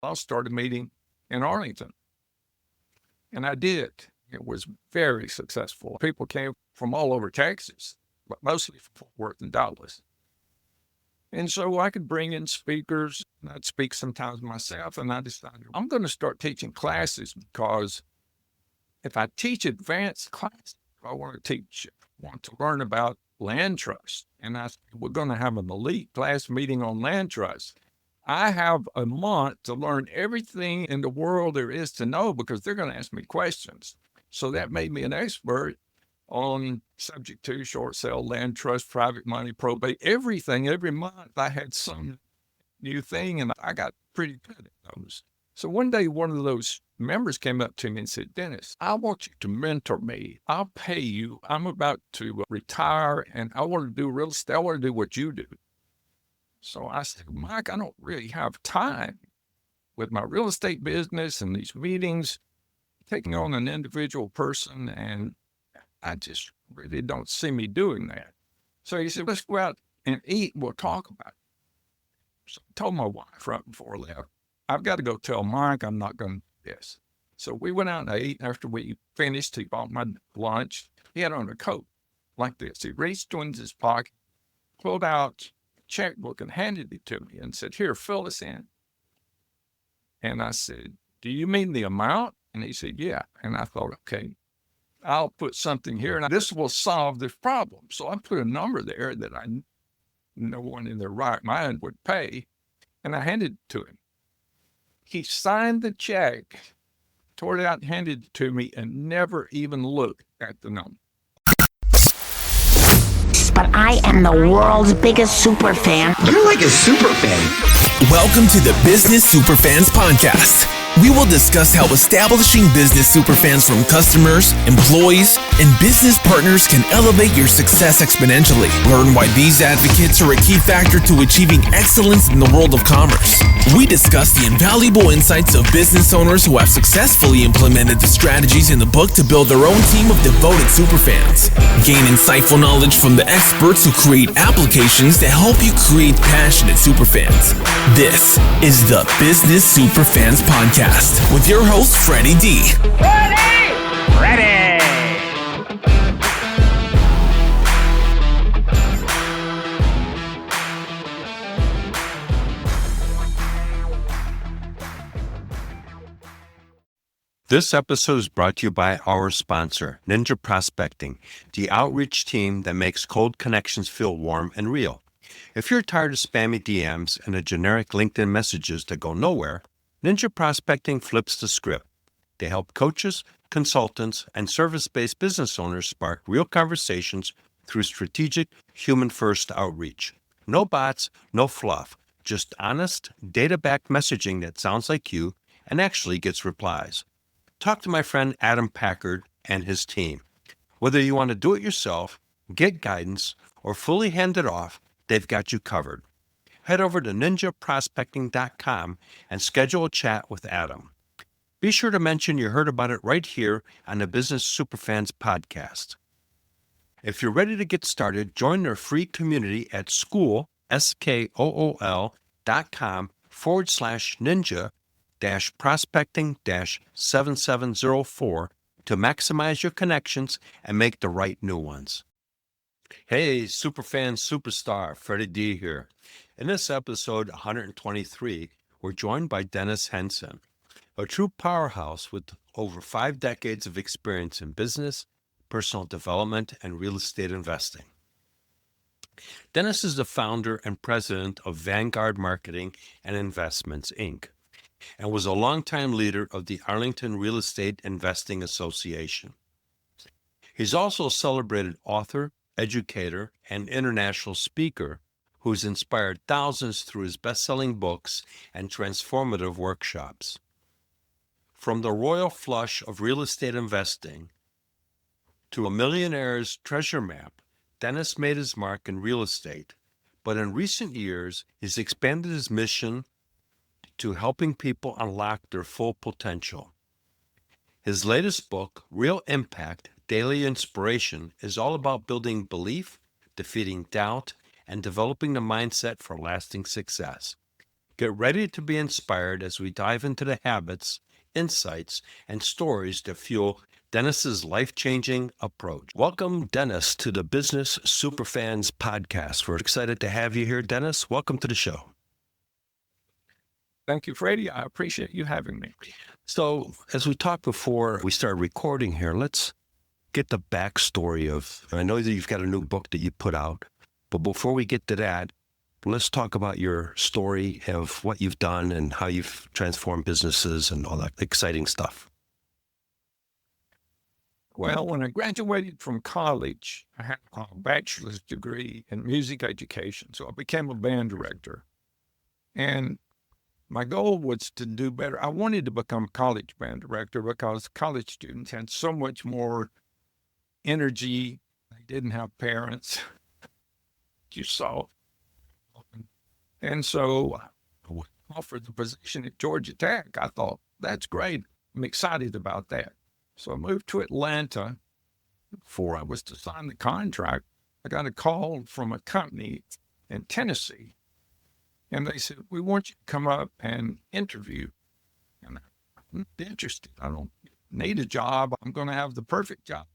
I'll start a meeting in Arlington. And I did. It was very successful. People came from all over Texas, but mostly from Fort Worth and Dallas. And so I could bring in speakers, and I'd speak sometimes myself, and I decided I'm going to start teaching classes because if I teach advanced classes, I want to learn about land trust. And I said, we're going to have an elite class meeting on land trust. I have a month to learn everything in the world there is to know because they're going to ask me questions. So that made me an expert on subject to short sale, land trust, private money, probate, everything. Every month I had some new thing and I got pretty good at those. So one day, one of those members came up to me and said, Dennis, I want you to mentor me. I'll pay you. I'm about to retire and I want to do real estate. I want to do what you do. So I said, Mike, I don't really have time with my real estate business and these meetings, taking on an individual person, and I just really don't see me doing that. So he said, let's go out and eat. We'll talk about it. So I told my wife right before I left, I've got to go tell Mike I'm not going to do this. So we went out and ate. After we finished, he bought my lunch. He had on a coat like this. He reached into his pocket, pulled out a checkbook and handed it to me and said, here, fill this in. And I said, do you mean the amount? And he said, yeah. And I thought, okay, I'll put something here and this will solve this problem. So I put a number there that no one in their right mind would pay. And I handed it to him. He signed the check, tore it out and handed it to me and never even looked at the number. But I am the world's biggest super fan. You're like a super fan. Welcome to the Business Superfans Podcast. We will discuss how establishing business superfans from customers, employees, and business partners can elevate your success exponentially. Learn why these advocates are a key factor to achieving excellence in the world of commerce. We discuss the invaluable insights of business owners who have successfully implemented the strategies in the book to build their own team of devoted superfans. Gain insightful knowledge from the experts who create applications that help you create passionate superfans. This is the Business Superfans Podcast with your host, Freddie D. Ready! This episode is brought to you by our sponsor, Ninja Prospecting, the outreach team that makes cold connections feel warm and real. If you're tired of spammy DMs and the generic LinkedIn messages that go nowhere, Ninja Prospecting flips the script. They help coaches, consultants, and service-based business owners spark real conversations through strategic, human-first outreach. No bots, no fluff, just honest, data-backed messaging that sounds like you and actually gets replies. Talk to my friend Adam Packard and his team. Whether you want to do it yourself, get guidance, or fully hand it off, they've got you covered. Head over to ninjaprospecting.com and schedule a chat with Adam. Be sure to mention you heard about it right here on the Business Superfans podcast. If you're ready to get started, join their free community at school.com/ninja-prospecting-7704 to maximize your connections and make the right new ones. Hey, superfan superstar, Freddie D here. In this episode 123, we're joined by Dennis Henson, a true powerhouse with over 5 decades of experience in business, personal development, and real estate investing. Dennis is the founder and president of Vanguard Marketing and Investments, Inc., and was a longtime leader of the Arlington Real Estate Investing Association. He's also a celebrated author, educator, and international speaker who's inspired thousands through his best-selling books and transformative workshops. From the royal flush of real estate investing to a millionaire's treasure map, Dennis made his mark in real estate, but in recent years, he's expanded his mission to helping people unlock their full potential. His latest book, Real Impact, Daily Inspiration, is all about building belief, defeating doubt, and developing the mindset for lasting success. Get ready to be inspired as we dive into the habits, insights, and stories that fuel Dennis's life-changing approach. Welcome, Dennis, to the Business Superfans podcast. We're excited to have you here, Dennis. Welcome to the show. Thank you, Freddie. I appreciate you having me. So, as we talked before we started recording here, let's get the backstory of, I know that you've got a new book that you put out, but before we get to that, let's talk about your story of what you've done and how you've transformed businesses and all that exciting stuff. Well, when I graduated from college, I had a bachelor's degree in music education. So I became a band director. And my goal was to do better. I wanted to become a college band director because college students had so much more energy. They didn't have parents. You saw. And so I was offered the position at Georgia Tech. I thought, that's great. I'm excited about that. So I moved to Atlanta. Before I was to sign the contract, I got a call from a company in Tennessee. And they said, we want you to come up and interview. And I'm interested. I don't need a job. I'm going to have the perfect job.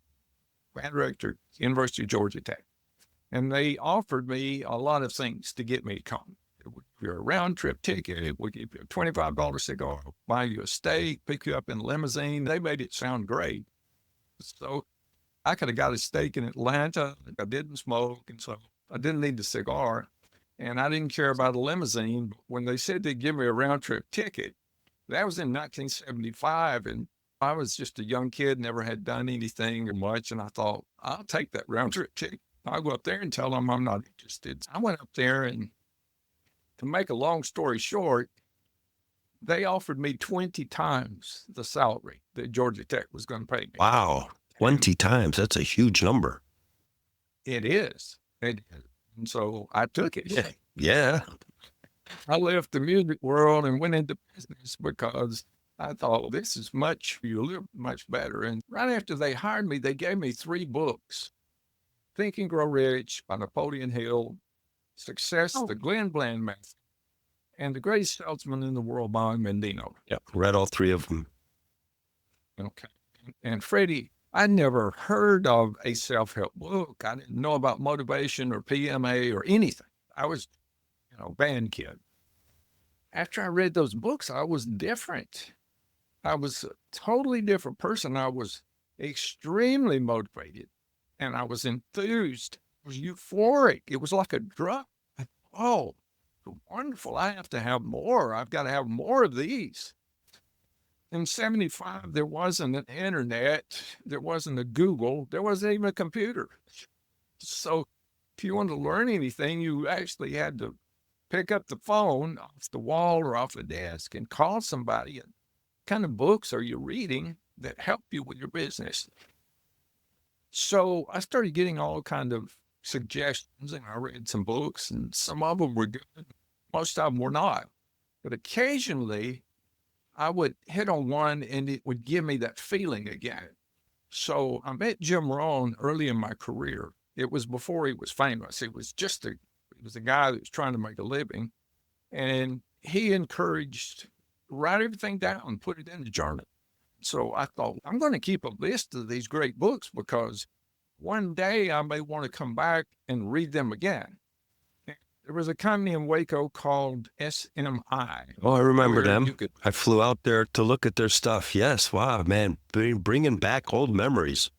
Band director, University of Georgia Tech. And they offered me a lot of things to get me to come. It would give you a round trip ticket. It would give you a $25 cigar, buy you a steak, pick you up in a limousine. They made it sound great. So I could have got a steak in Atlanta. I didn't smoke, and so I didn't need the cigar. And I didn't care about a limousine. But when they said they'd give me a round trip ticket, that was in 1975. And I was just a young kid, never had done anything or much. And I thought, I'll take that round trip ticket. I'll go up there and tell them I'm not interested. I went up there, and to make a long story short, they offered me 20 times the salary that Georgia Tech was going to pay me. Wow. 20 times. That's a huge number. It is. It is. And so I took it. Yeah. I left the music world and went into business because I thought, this is you live much better. And right after they hired me, they gave me 3 books. Think and Grow Rich by Napoleon Hill, Success, the Glenn Bland Method, and The Greatest Salesman in the World by Mendino. Yep. Read all 3 of them. Okay. And Freddie, I never heard of a self-help book. I didn't know about motivation or PMA or anything. I was, band kid. After I read those books, I was different. I was a totally different person. I was extremely motivated, and I was enthused. It was euphoric. It was like a drug. Oh, wonderful. I have to have more. I've got to have more of these. In 75, there wasn't an internet. There wasn't a Google. There wasn't even a computer. So if you wanted to learn anything, you actually had to pick up the phone off the wall or off the desk and call somebody. And what kind of books are you reading that help you with your business? So I started getting all kind of suggestions, and I read some books, and some of them were good. Most of them were not. But occasionally I would hit on one and it would give me that feeling again. So I met Jim Rohn early in my career. It was before he was famous. He was a guy that was trying to make a living. And he encouraged, write everything down, put it in the journal. So I thought, I'm going to keep a list of these great books because one day I may want to come back and read them again. There was a company in Waco called SMI. Oh, I remember them. I flew out there to look at their stuff. Yes. Wow, man. Bringing back old memories.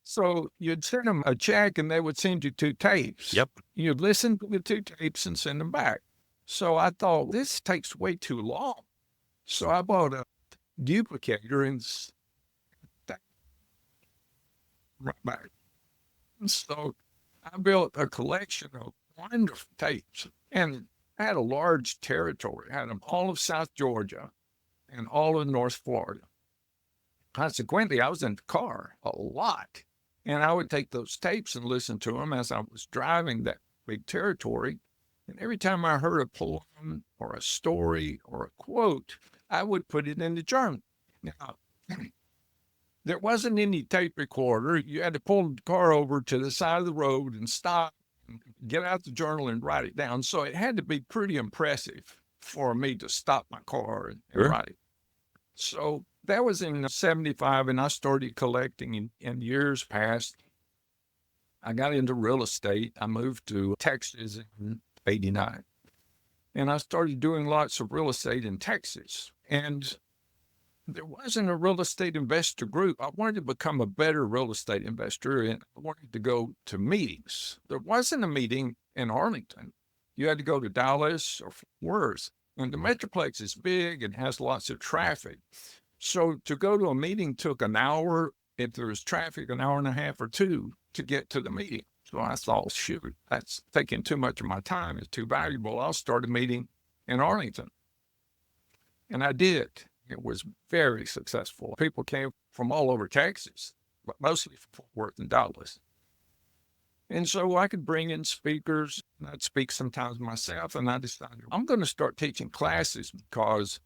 So you'd send them a check and they would send you 2 tapes. Yep. You'd listen to the 2 tapes and send them back. So I thought, this takes way too long. So I bought a duplicator and right back. So I built a collection of wonderful tapes, and I had a large territory. I had them all of South Georgia and all of North Florida. Consequently, I was in the car a lot, and I would take those tapes and listen to them as I was driving that big territory. And every time I heard a poem or a story or a quote, I would put it in the journal. Now, there wasn't any tape recorder. You had to pull the car over to the side of the road and stop, and get out the journal and write it down. So it had to be pretty impressive. for me to stop my car and Sure. write. So that was in 75, and I started collecting in years past. I got into real estate. I moved to Texas in 89, and I started doing lots of real estate in Texas. And there wasn't a real estate investor group. I wanted to become a better real estate investor, and I wanted to go to meetings. There wasn't a meeting in Arlington. You had to go to Dallas or Fort Worth. And the Metroplex is big and has lots of traffic. So to go to a meeting took an hour. If there was traffic, an hour and a half or two to get to the meeting. So I thought, shoot, that's taking too much of my time. It's too valuable. I'll start a meeting in Arlington. And I did. It was very successful. People came from all over Texas, but mostly from Fort Worth and Dallas. And so I could bring in speakers, and I'd speak sometimes myself, and I decided I'm going to start teaching classes, because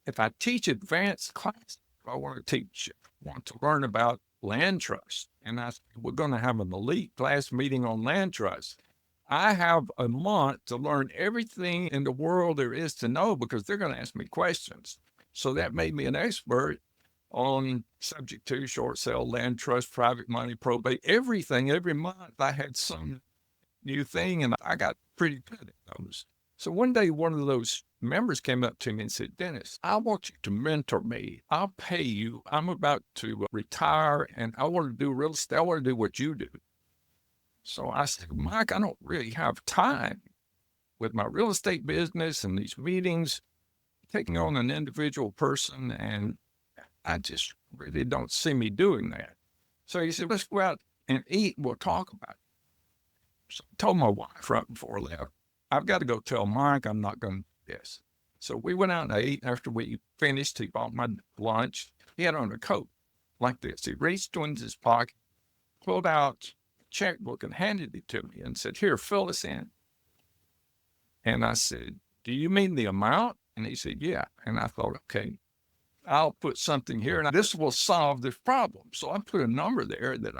if I teach advanced classes, I want to learn about land trust. And we're going to have an elite class meeting on land trust. I have a month to learn everything in the world there is to know, because they're going to ask me questions. So that made me an expert on subject to, short sale, land trust, private money, probate, everything. Every month I had some new thing, and I got pretty good at those. So one day, one of those members came up to me and said, Dennis, I want you to mentor me. I'll pay you. I'm about to retire, and I want to do real estate. I want to do what you do. So I said, Mike, I don't really have time with my real estate business and these meetings, taking on an individual person, and I just really don't see me doing that. So he said, let's go out and eat. We'll talk about it. So I told my wife right before I left, I've got to go tell Mike I'm not going to do this. So we went out and ate. After we finished, he bought my lunch. He had on a coat like this. He reached into his pocket, pulled out a checkbook and handed it to me and said, here, fill this in. And I said, do you mean the amount? And he said, yeah. And I thought, okay, I'll put something here, and this will solve this problem. So I put a number there that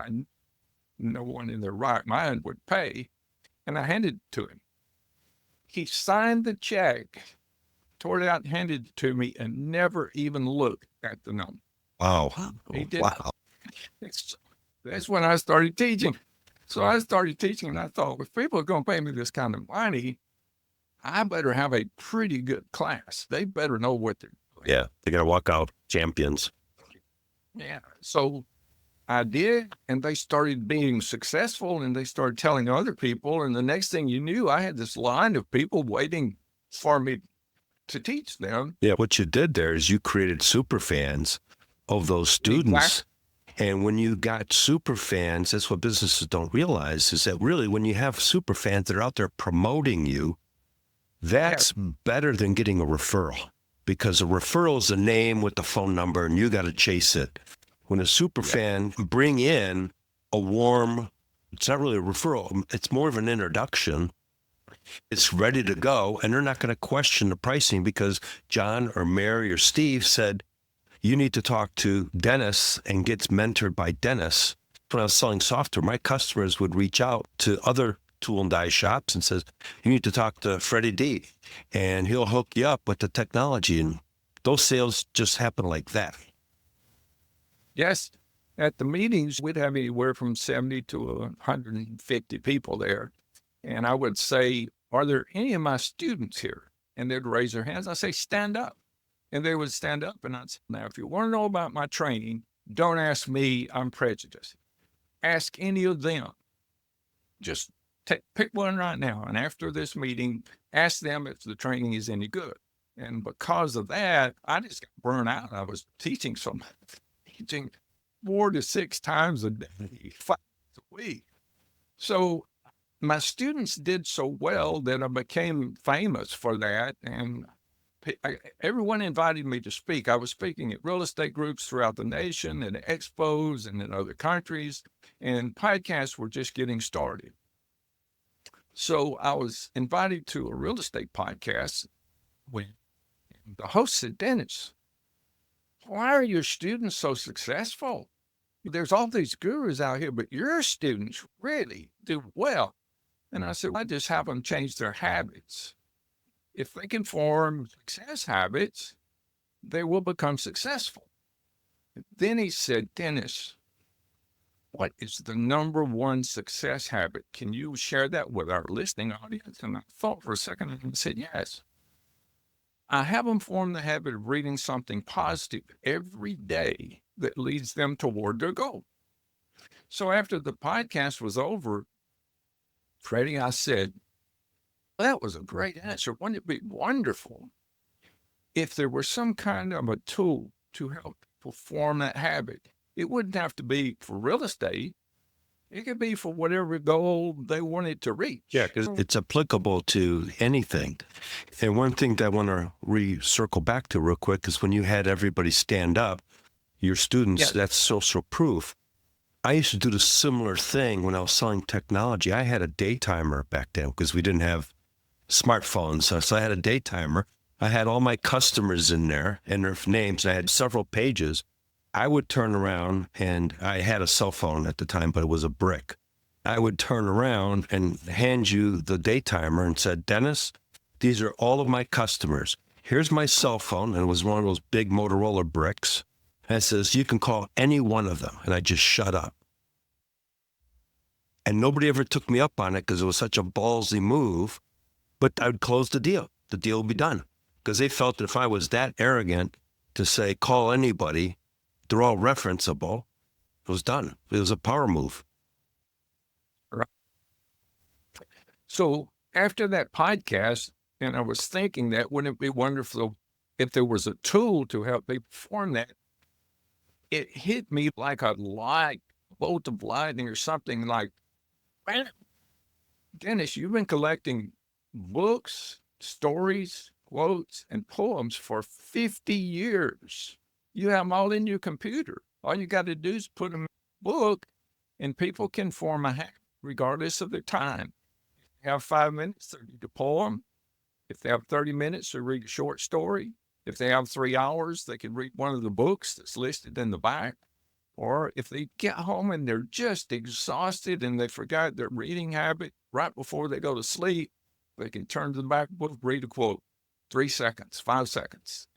no one in their right mind would pay, and I handed it to him. He signed the check, tore it out, and handed it to me, and never even looked at the number. Wow. He did. Wow. That's when I started teaching. So I started teaching, and I thought, if people are going to pay me this kind of money, I better have a pretty good class. They better know what they're doing. Yeah. They're going to walk out champions. Yeah. So I did, and they started being successful, and they started telling other people. And the next thing you knew, I had this line of people waiting for me to teach them. Yeah. What you did there is you created super fans of those students. Exactly. And when you got super fans, that's what businesses don't realize, is that really when you have super fans that are out there promoting you, that's better than getting a referral, because a referral is a name with the phone number and you got to chase it. When a super fan bring in a warm, it's not really a referral, it's more of an introduction. It's ready to go, and they're not going to question the pricing because John or Mary or Steve said, you need to talk to Dennis and gets mentored by Dennis. When I was selling software, my customers would reach out to other tool and die shops and says, you need to talk to Freddie D, and he'll hook you up with the technology. And those sales just happen like that. Yes. At the meetings, we'd have anywhere from 70 to 150 people there. And I would say, are there any of my students here? And they'd raise their hands. I say, stand up. And they would stand up. And I'd say, now, if you want to know about my training, don't ask me. I'm prejudiced. Ask any of them. Just pick one right now. And after this meeting, ask them if the training is any good. And because of that, I just got burned out. I was teaching 4 to 6 times a day, 5 days a week. So my students did so well that I became famous for that. And everyone invited me to speak. I was speaking at real estate groups throughout the nation and at expos and in other countries, and podcasts were just getting started. So I was invited to a real estate podcast when the host said, Dennis, why are your students so successful? There's all these gurus out here, but your students really do well. And I said, I just have them change their habits. If they can form success habits, they will become successful. Then he said, Dennis, what is the number one success habit? Can you share that with our listening audience? And I thought for a second and said, yes. I have them form the habit of reading something positive every day that leads them toward their goal. So after the podcast was over, Freddie, I said, that was a great answer. Wouldn't it be wonderful if there were some kind of a tool to help people form that habit? It wouldn't have to be for real estate. It could be for whatever goal they wanted to reach. Yeah, because it's applicable to anything. And one thing that I want to circle back to real quick is when you had everybody stand up, your students, Yes. That's social proof. I used to do the similar thing when I was selling technology. I had a day timer back then because we didn't have smartphones. So I had a day timer. I had all my customers in there and their names. I had several pages. I would turn around, and I had a cell phone at the time, but it was a brick. I would turn around and hand you the day timer and said, Dennis, these are all of my customers. Here's my cell phone. And it was one of those big Motorola bricks. And it says, you can call any one of them. And I just shut up. And nobody ever took me up on it because it was such a ballsy move. But I would close the deal. The deal would be done. Because they felt that if I was that arrogant to say, call anybody, they're all referenceable, it was done. It was a power move. So after that podcast, and I was thinking that wouldn't it be wonderful if there was a tool to help people form that? It hit me like a bolt of lightning or something like, man, Dennis, you've been collecting books, stories, quotes, and poems for 50 years. You have them all in your computer. All you got to do is put them in a book, and people can form a habit regardless of their time. If they have 5 minutes, they read a poem. If they have 30 minutes, they read a short story. If they have 3 hours, they can read one of the books that's listed in the back. Or if they get home and they're just exhausted and they forgot their reading habit right before they go to sleep, they can turn to the back book, read a quote, 3 seconds, 5 seconds,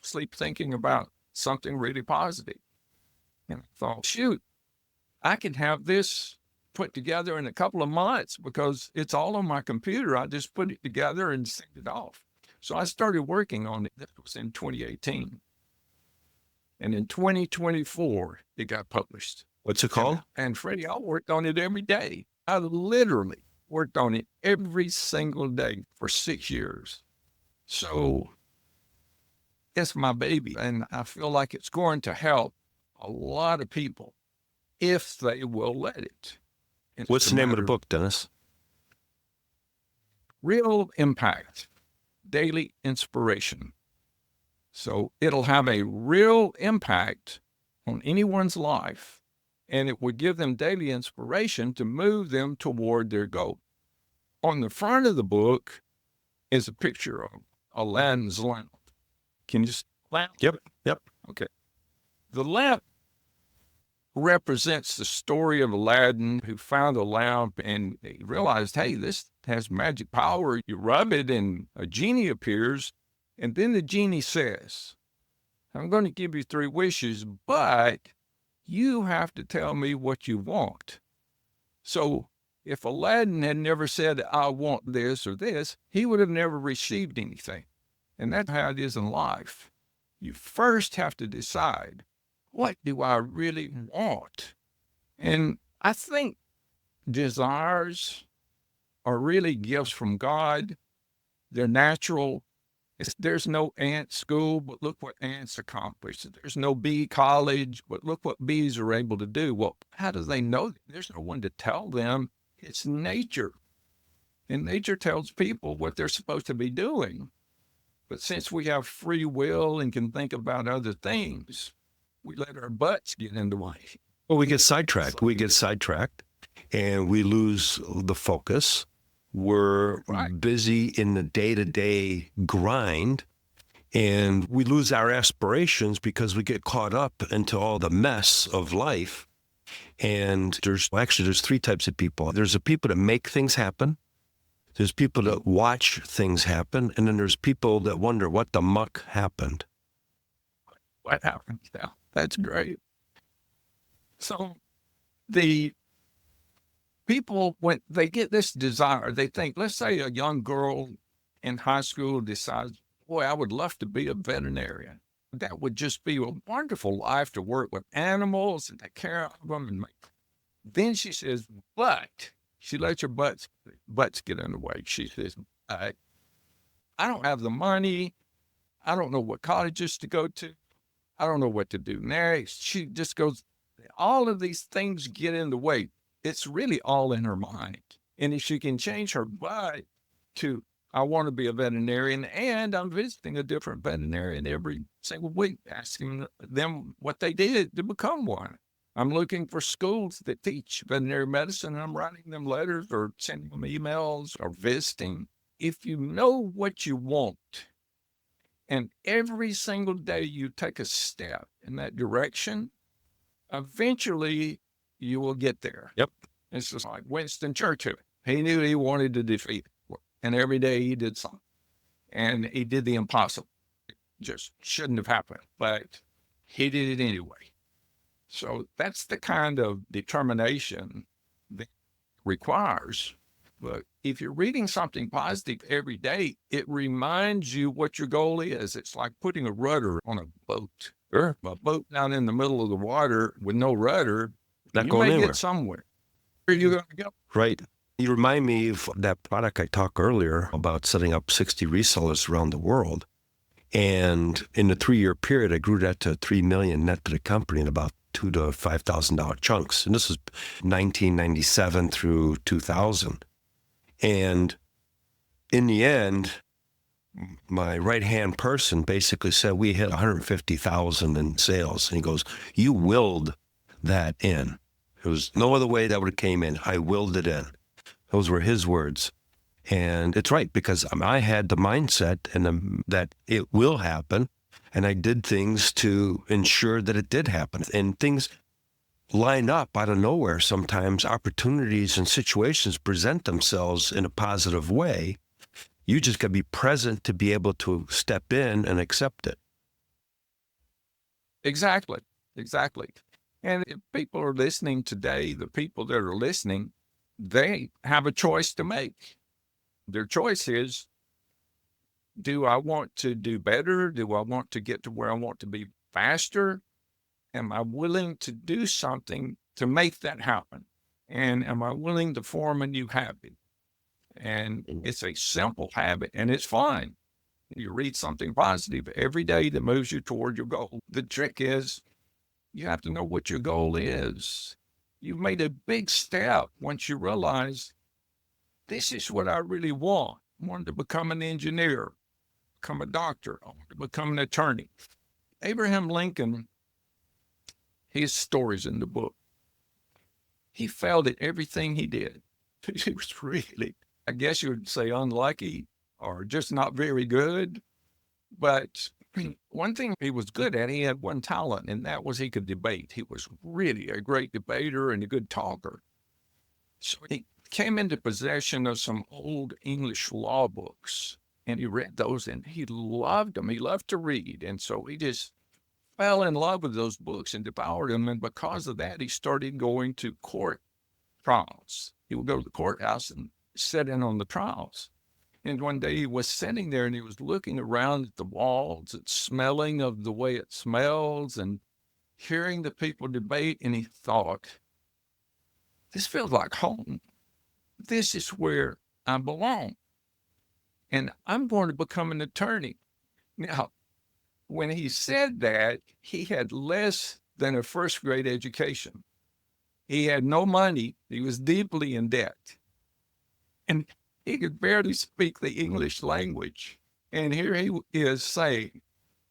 sleep thinking about something really positive. And I thought, shoot, I can have this put together in a couple of months because it's all on my computer. I just put it together and send it off. So I started working on it. That was in 2018. And in 2024, it got published. What's it called? And Freddie, I worked on it every day. I literally worked on it every single day for 6 years. So it's my baby, and I feel like it's going to help a lot of people if they will let it. And What's it's the a name of the matter book, Dennis? Real Impact, Daily Inspiration. So it'll have a real impact on anyone's life, and it will give them daily inspiration to move them toward their goal. On the front of the book is a picture of Aladdin's lamp. Can you just lamp? Yep. Okay. The lamp represents the story of Aladdin who found a lamp and he realized, hey, this has magic power. You rub it and a genie appears. And then the genie says, I'm going to give you 3 wishes, but you have to tell me what you want. So if Aladdin had never said, I want this or this, he would have never received anything. And that's how it is in life. You first have to decide, what do I really want? And I think desires are really gifts from God. They're natural. There's no ant school, but look what ants accomplish. There's no bee college, but look what bees are able to do. Well, how do they know? There's no one to tell them. It's nature. And nature tells people what they're supposed to be doing. But since we have free will and can think about other things, we let our butts get in the way. Well, we get sidetracked. And we lose the focus. We're busy in the day-to-day grind, and we lose our aspirations because we get caught up into all the mess of life. And there's 3 types of people. There's the people that make things happen. There's people that watch things happen, and then there's people that wonder what the muck happened. What happened? Yeah, that's great. So the people, when they get this desire, they think, let's say a young girl in high school decides, boy, I would love to be a veterinarian. That would just be a wonderful life to work with animals and take care of them. And then she says, but she lets her butts get in the way. She says, I don't have the money. I don't know what colleges to go to. I don't know what to do next. She just goes, all of these things get in the way. It's really all in her mind. And if she can change her but to, I want to be a veterinarian, and I'm visiting a different veterinarian every single week, asking them what they did to become one. I'm looking for schools that teach veterinary medicine, and I'm writing them letters or sending them emails or visiting. If you know what you want, and every single day you take a step in that direction, eventually you will get there. Yep. It's just like Winston Churchill. He knew he wanted to defeat it, and every day he did something. And he did the impossible. It just shouldn't have happened, but he did it anyway. So that's the kind of determination that requires. But if you're reading something positive every day, it reminds you what your goal is. It's like putting a rudder on a boat. Sure. A boat down in the middle of the water with no rudder, Not you going may anywhere. get somewhere. Where are you going to go? Right. You remind me of that product I talked earlier about setting up 60 resellers around the world. And in the 3-year period, I grew that to $3 million net to the company in about $2,000 to $5,000 chunks. And this was 1997 through 2000. And in the end, my right-hand person basically said we hit 150,000 in sales. And he goes, you willed that in. There was no other way that would have came in. I willed it in. Those were his words. And it's right, because I had the mindset and that it will happen. And I did things to ensure that it did happen. And things line up out of nowhere. Sometimes opportunities and situations present themselves in a positive way. You just got to be present to be able to step in and accept it. Exactly. And if people are listening today, the people that are listening, they have a choice to make. Their choice is, do I want to do better? Do I want to get to where I want to be faster? Am I willing to do something to make that happen? And am I willing to form a new habit? And it's a simple habit, and it's fun. You read something positive every day that moves you toward your goal. The trick is you have to know what your goal is. You've made a big step once you realize this is what I really want. I wanted to become an engineer, become a doctor, I want to become an attorney. Abraham Lincoln, his stories in the book, he failed at everything he did. He was really, I guess you would say, unlucky or just not very good. But one thing he was good at, he had one talent, and that was he could debate. He was really a great debater and a good talker. So he came into possession of some old English law books, and he read those, and he loved them. He loved to read. And so he just fell in love with those books and devoured them. And because of that, he started going to court trials. He would go to the courthouse and sit in on the trials. And one day he was sitting there and he was looking around at the walls and smelling of the way it smells and hearing the people debate. And he thought, this feels like home. This is where I belong. And I'm going to become an attorney. Now, when he said that, he had less than a first grade education. He had no money. He was deeply in debt. And he could barely speak the English language. And here he is saying,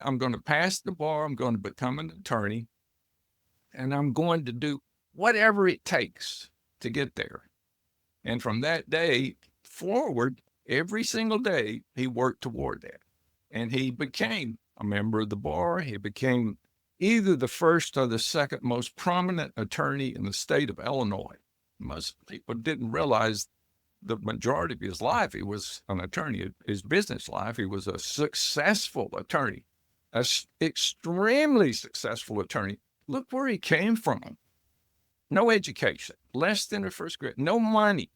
I'm going to pass the bar, I'm going to become an attorney, and I'm going to do whatever it takes to get there. And from that day forward, every single day, he worked toward that. And he became a member of the bar. He became either the first or the second most prominent attorney in the state of Illinois. Most people didn't realize the majority of his life, he was an attorney. His business life, he was a successful attorney, extremely successful attorney. Look where he came from. No education, less than a first grade, no money.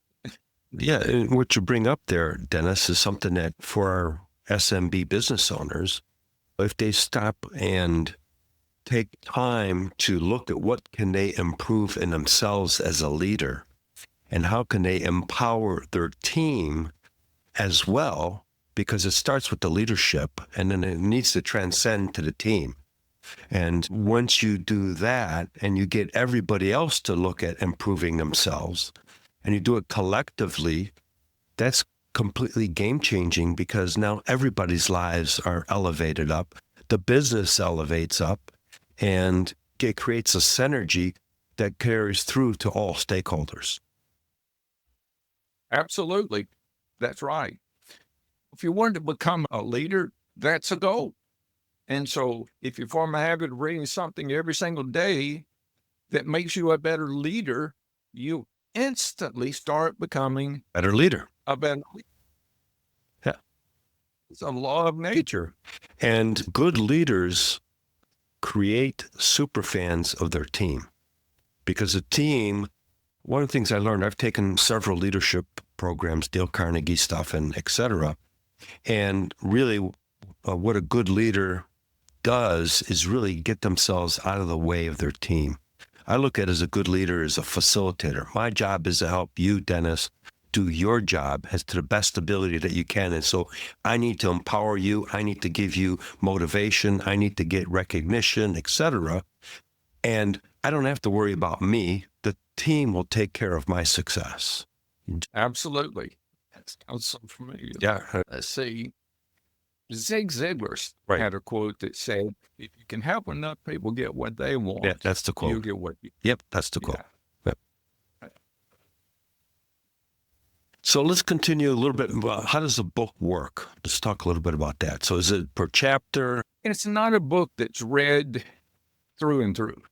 Yeah, and what you bring up there, Dennis, is something that for our SMB business owners, if they stop and take time to look at what can they improve in themselves as a leader and how can they empower their team as well, because it starts with the leadership and then it needs to transcend to the team. And once you do that and you get everybody else to look at improving themselves and you do it collectively, that's completely game changing, because now everybody's lives are elevated up. The business elevates up and it creates a synergy that carries through to all stakeholders. Absolutely. That's right. If you want to become a leader, that's a goal. And so if you form a habit of reading something every single day that makes you a better leader, you instantly start becoming Better leader. a better leader. Yeah. It's a law of nature. And good leaders create superfans of their team, because a team, one of the things I learned, I've taken several leadership programs, Dale Carnegie stuff, and et cetera. And really what a good leader does is really get themselves out of the way of their team. I look at it as a good leader as a facilitator. My job is to help you, Dennis, do your job as to the best ability that you can. And so I need to empower you. I need to give you motivation. I need to get recognition, et cetera. And I don't have to worry about me. The team will take care of my success. Absolutely. That sounds so familiar. Yeah. Let's see. Zig Ziglar Right. had a quote that said, if you can help enough people get what they want, Yeah, that's the quote. you get what you Yep, that's the quote. Yeah. Yep. So let's continue a little bit. How does a book work? Let's talk a little bit about that. So is it per chapter? It's not a book that's read through and through.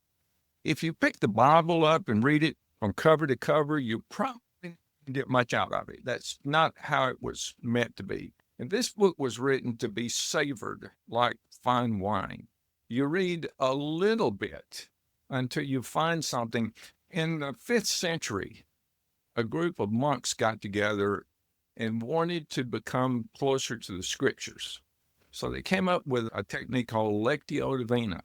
If you pick the Bible up and read it from cover to cover, you probably didn't get much out of it. That's not how it was meant to be. And this book was written to be savored like fine wine. You read a little bit until you find something. In the 5th century, a group of monks got together and wanted to become closer to the scriptures. So they came up with a technique called lectio divina,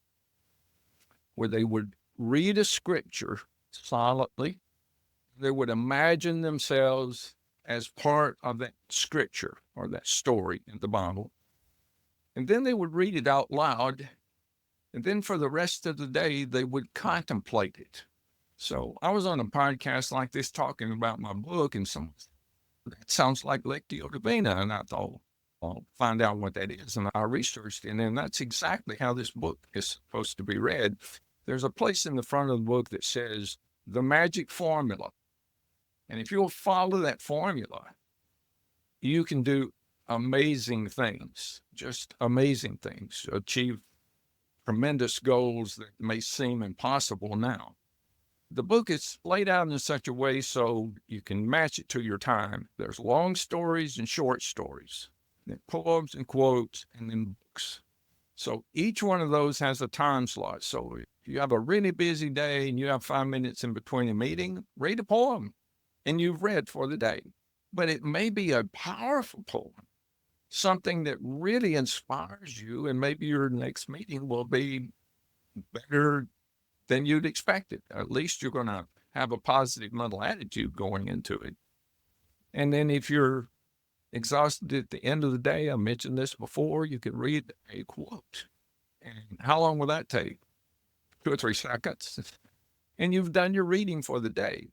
where they would read a scripture silently. They would imagine themselves as part of that scripture or that story in the Bible. And then they would read it out loud. And then for the rest of the day, they would contemplate it. So I was on a podcast like this talking about my book, and that sounds like lectio divina. And I thought, I'll find out what that is. And I researched it. And that's exactly how this book is supposed to be read. There's a place in the front of the book that says the magic formula. And if you'll follow that formula, you can do amazing things, just amazing things, achieve tremendous goals that may seem impossible now. The book is laid out in such a way so you can match it to your time. There's long stories and short stories, then poems and quotes, and then books. So each one of those has a time slot. So if you have a really busy day and you have 5 minutes in between a meeting, read a poem and you've read for the day. But it may be a powerful poem, something that really inspires you, and maybe your next meeting will be better than you'd expected. At least you're going to have a positive mental attitude going into it. And then if you're exhausted at the end of the day, I mentioned this before, you can read a quote. And how long will that take? 2 or 3 seconds. And you've done your reading for the day.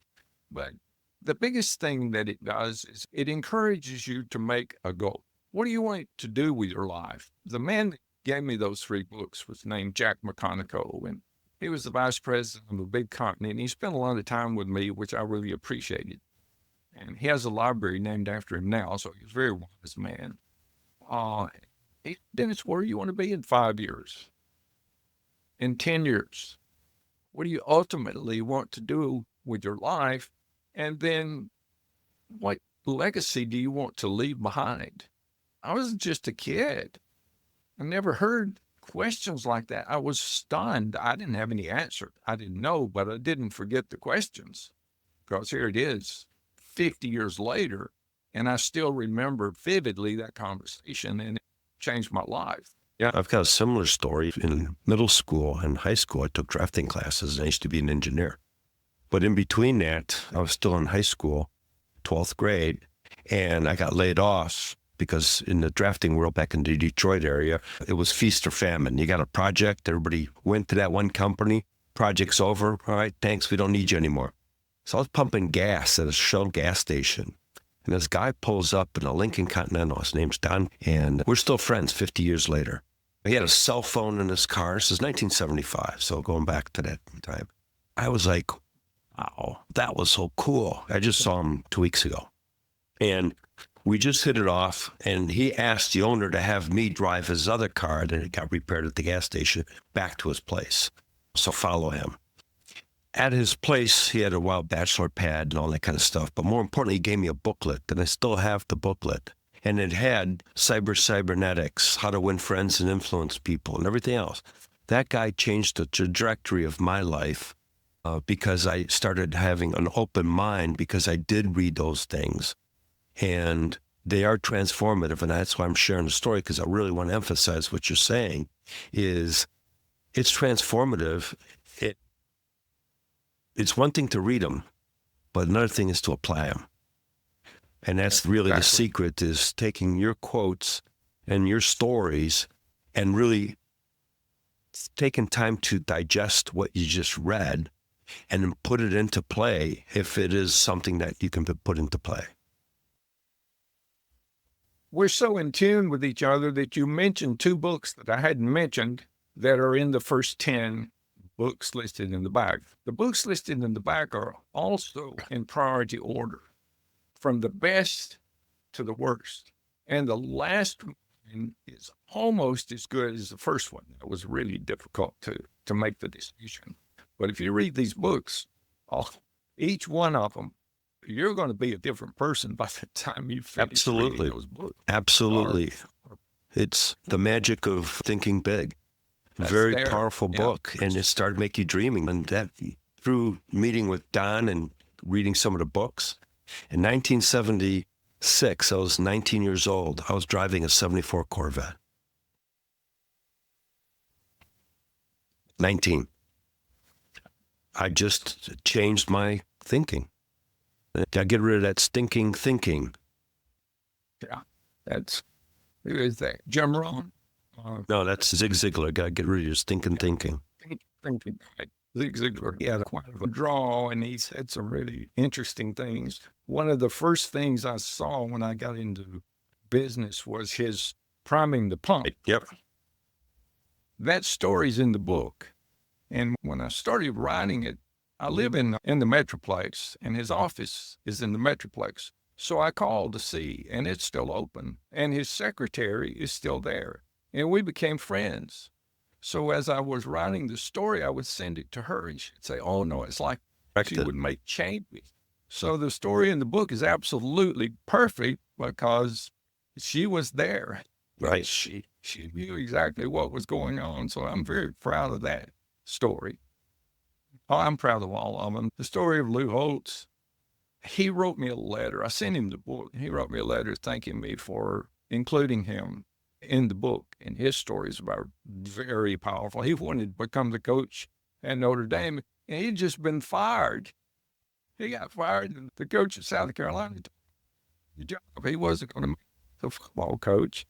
But the biggest thing that it does is it encourages you to make a goal. What do you want to do with your life? The man that gave me those 3 books was named Jack McConaughey, and he was the vice president of a big company, and he spent a lot of time with me, which I really appreciated. And he has a library named after him now, so he's a very wise man. Dennis, where do you want to be in 5 years? In 10 years? What do you ultimately want to do with your life? And then what legacy do you want to leave behind? I was just a kid. I never heard questions like that. I was stunned. I didn't have any answer. I didn't know, but I didn't forget the questions, because here it is 50 years later, and I still remember vividly that conversation, and it changed my life. Yeah, I've got a similar story. In middle school and high school, I took drafting classes, and I used to be an engineer. But in between that, I was still in high school, 12th grade, and I got laid off because in the drafting world back in the Detroit area, it was feast or famine. You got a project, everybody went to that one company, project's over, all right, thanks, we don't need you anymore. So I was pumping gas at a Shell gas station, and this guy pulls up in a Lincoln Continental. His name's Don, and we're still friends 50 years later. He had a cell phone in his car. This is 1975, so going back to that time. I was like, wow, that was so cool. I just saw him 2 weeks ago. And we just hit it off, and he asked the owner to have me drive his other car that got repaired at the gas station back to his place. So follow him. At his place, he had a wild bachelor pad and all that kind of stuff. But more importantly, he gave me a booklet, and I still have the booklet. And it had cybernetics, how to win friends and influence people, and everything else. That guy changed the trajectory of my life because I started having an open mind, because I did read those things. And they are transformative, and that's why I'm sharing the story, because I really want to emphasize what you're saying is it's transformative. It's one thing to read them, but another thing is to apply them. And that's really the secret, is taking your quotes and your stories and really taking time to digest what you just read and then put it into play if it is something that you can put into play. We're so in tune with each other that you mentioned two books that I hadn't mentioned that are in the first 10 books listed in the back. The books listed in the back are also in priority order, from the best to the worst. And the last one is almost as good as the first one. It was really difficult to make the decision. But if you read these books, each one of them, you're going to be a different person by the time you finish reading those books. Absolutely. It's the magic of thinking big. Very powerful book. And it started making you dreaming. And that through meeting with Don and reading some of the books. In 1976, I was 19 years old. I was driving a 74 Corvette. 19. I just changed my thinking. I get rid of that stinking thinking. Yeah, who is that? Jim Rohn? No, that's Zig Ziglar. Got to get rid of your stinking thinking. Thinking. Zig Ziglar, he had quite a draw, and he said some really interesting things. One of the first things I saw when I got into business was his priming the pump. Yep. That story's in the book. And when I started writing it, I live in the Metroplex, and his office is in the Metroplex. So I called to see, and it's still open, and his secretary is still there. And we became friends. So as I was writing the story, I would send it to her, and she'd say, oh, no, it's like she would make changes. So the story in the book is absolutely perfect because she was there. Right. She knew exactly what was going on. So I'm very proud of that story. Oh, I'm proud of all of them. The story of Lou Holtz, he wrote me a letter. I sent him the book. He wrote me a letter thanking me for including him in the book. And his stories are very powerful. He wanted to become the coach at Notre Dame, and he'd just been fired. He got fired, and the coach of South Carolina took the job. He wasn't going to make the football coach.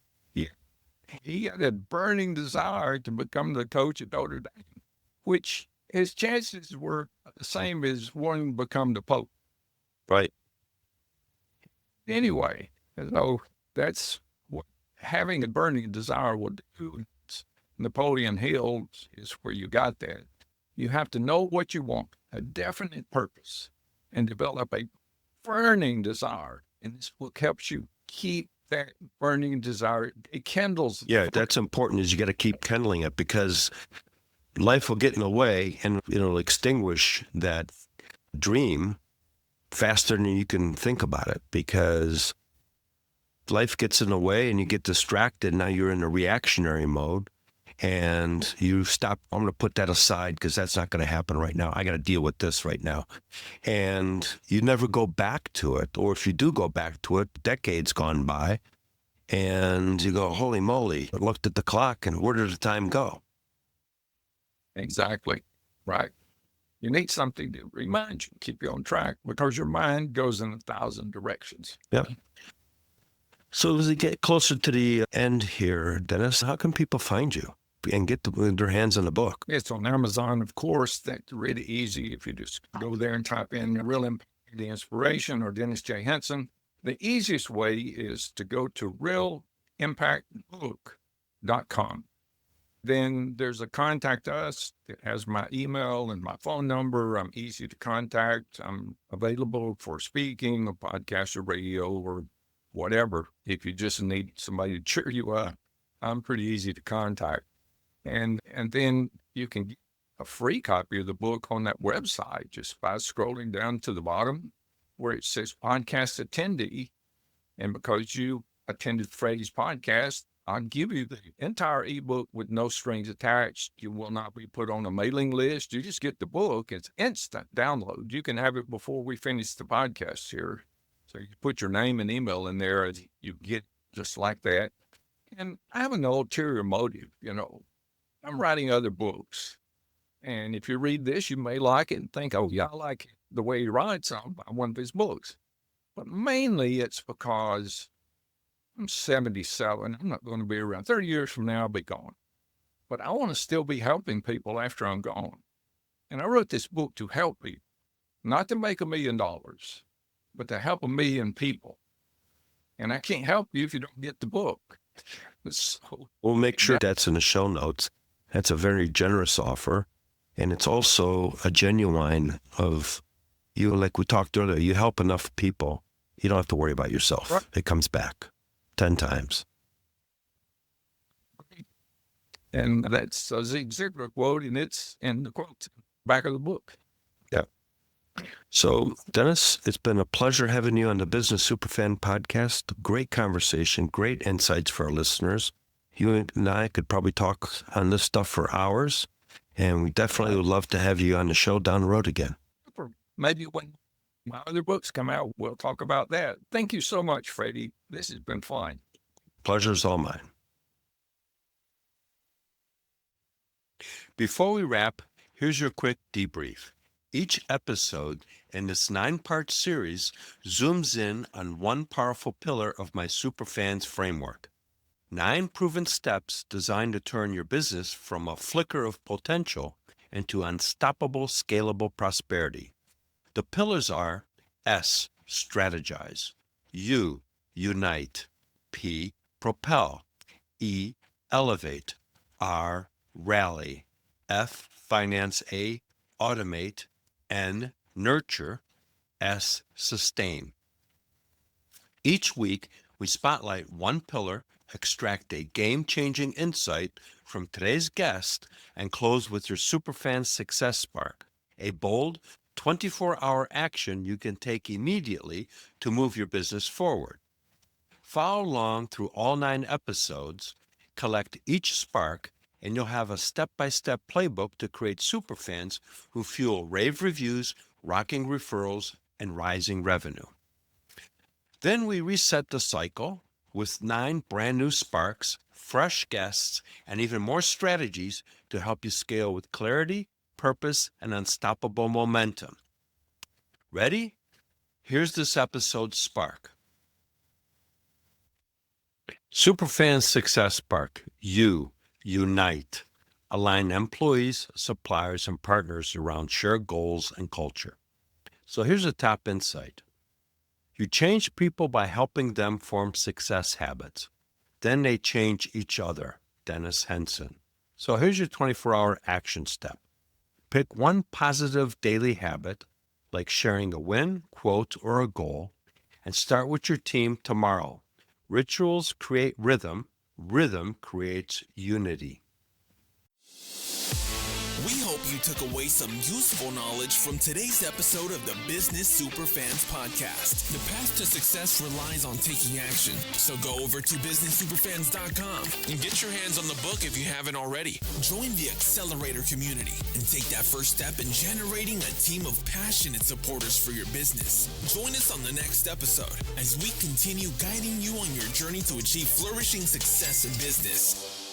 He had a burning desire to become the coach at Notre Dame, which his chances were the same as wanting to become the Pope. Right. Anyway, so that's what having a burning desire will do. Napoleon Hill is where you got that. You have to know what you want, a definite purpose, and develop a burning desire. And this book helps you keep that burning desire. It kindles. Yeah, that's important, is you got to keep kindling it, because life will get in the way and it'll extinguish that dream faster than you can think about it, because life gets in the way and you get distracted. Now you're in a reactionary mode and you stop. I'm going to put that aside because that's not going to happen right now. I got to deal with this right now. And you never go back to it. Or if you do go back to it, decades gone by, and you go, holy moly, I looked at the clock and where did the time go? Exactly. Right. You need something to remind you, keep you on track, because your mind goes in 1,000 directions. Yep. So as we get closer to the end here, Dennis, how can people find you and get their hands on the book? It's on Amazon, of course. That's really easy if you just go there and type in Real Impact, the Inspiration, or Dennis J. Henson. The easiest way is to go to realimpactbook.com. Then there's a contact us. It has my email and my phone number. I'm easy to contact. I'm available for speaking, or podcast, or radio, or whatever. If you just need somebody to cheer you up, I'm pretty easy to contact. And then you can get a free copy of the book on that website just by scrolling down to the bottom where it says podcast attendee. And because you attended Freddie's podcast, I'll give you the entire ebook with no strings attached. You will not be put on a mailing list. You just get the book. It's instant download. You can have it before we finish the podcast here. So you put your name and email in there, and you get just like that. And I have an ulterior motive. I'm writing other books. And if you read this, you may like it and think, oh, yeah, I like the way he writes. I'll buy one of his books. But mainly it's because I'm 77. I'm not going to be around. 30 years from now, I'll be gone. But I want to still be helping people after I'm gone. And I wrote this book to help people, not to make $1 million, but to help 1 million people. And I can't help you if you don't get the book. So, we'll make sure that's in the show notes. That's a very generous offer. And it's also a genuine of you, like we talked earlier, you help enough people, you don't have to worry about yourself. Right. It comes back 10 times. And that's a Zig Ziglar quote, and it's in the quote back of the book. Yeah. So, Dennis, it's been a pleasure having you on the Business Superfan podcast. Great conversation, great insights for our listeners. You and I could probably talk on this stuff for hours, and we definitely would love to have you on the show down the road again. Maybe when my other books come out, we'll talk about that. Thank you so much, Freddie. This has been fun. Pleasure's all mine. Before we wrap, here's your quick debrief. Each episode in this 9-part series zooms in on one powerful pillar of my Superfans framework. 9 proven steps designed to turn your business from a flicker of potential into unstoppable, scalable prosperity. The pillars are S, strategize, U, unite, P, propel, E, elevate, R, rally, F, finance, A, automate, N, nurture, S, sustain. Each week, we spotlight one pillar, extract a game-changing insight from today's guest, and close with your Superfan Success Spark, a bold, 24-hour action you can take immediately to move your business forward. Follow along through all 9 episodes, collect each spark, and you'll have a step-by-step playbook to create superfans who fuel rave reviews, rocking referrals, and rising revenue. Then we reset the cycle with 9 brand new sparks, fresh guests, and even more strategies to help you scale with clarity, purpose, and unstoppable momentum. Ready? Here's this episode's spark. Superfan Success Spark. You unite. Align employees, suppliers, and partners around shared goals and culture. So here's a top insight. You change people by helping them form success habits. Then they change each other. Dennis Henson. So here's your 24-hour action step. Pick one positive daily habit, like sharing a win, quote, or a goal, and start with your team tomorrow. Rituals create rhythm. Rhythm creates unity. We hope you took away some useful knowledge from today's episode of the Business Superfans Podcast. The path to success relies on taking action. So go over to businesssuperfans.com and get your hands on the book if you haven't already. Join the Accelerator community and take that first step in generating a team of passionate supporters for your business. Join us on the next episode as we continue guiding you on your journey to achieve flourishing success in business.